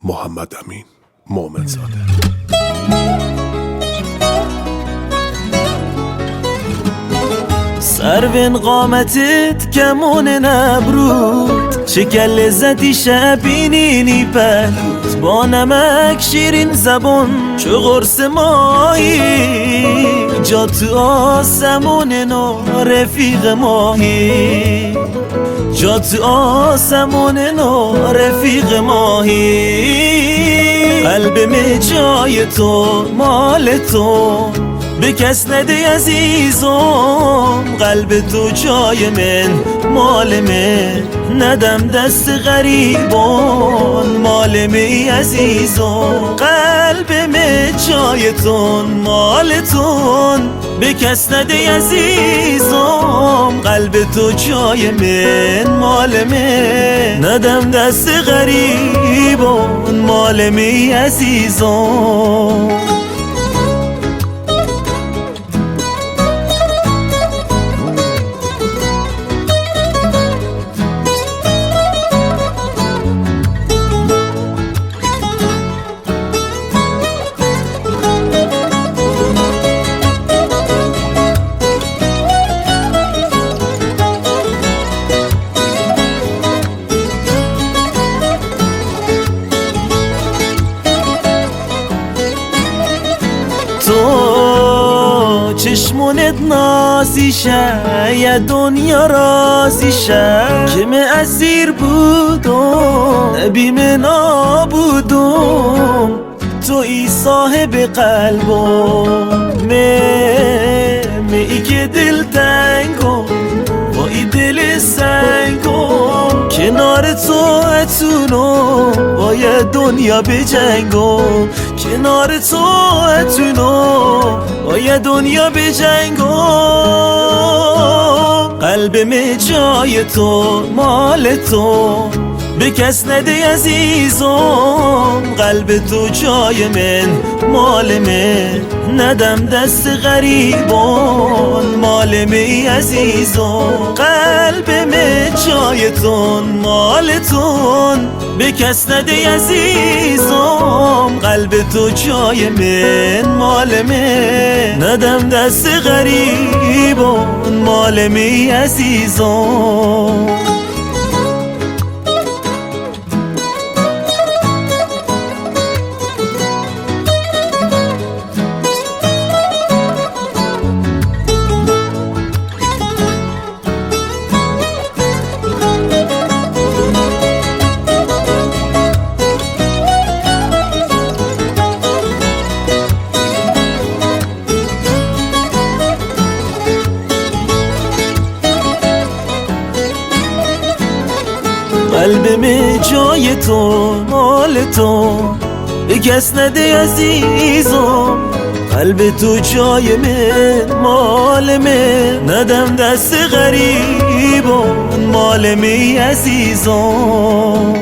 محمد امین مومن زاده. سروین قامتت کمون نبرود، چه لذتی شبینینی پهلود، با نمک شیرین زبون چه قرص ماهی، جا تو آسمون نو رفیق ماهی، جا تو آسمون نو رفیق ماهی. قلبم جای تو مال تو، به کس نده عزیزم، قلب تو جای من مال من، ندم دست غریبان مال می عزیزم. قلبم جای تون مال تون، به کس نده عزیزم، قلب تو جای من مال من، ندم دست غریبان مال می عزیزم. تو چشمونت نازیشه، یه دنیا رازیشه، که من اسیر بودم نبی من نبودم، تو ای صاحب قلبم، ای که دل تنگم با ای دل سنگم، کنار تو اتونم با یه دنیا بجنگم، کنار تو اتونم با یه دنیا بجنگم. قلبم جای تو مال تو، به کس نده عزیزم، قلب تو جای من مال من، ندم دست غریبان مال می عزیزم. قلبم جای تون مال تون، به کس نده عزیزم، قلب تو جای من مال من، ندم دست غریبان مال می عزیزم. قلبم جای تو مال تو، به کس نده عزیزم، قلب تو جای من مال من، ندم دست غریبان مال می عزیزم.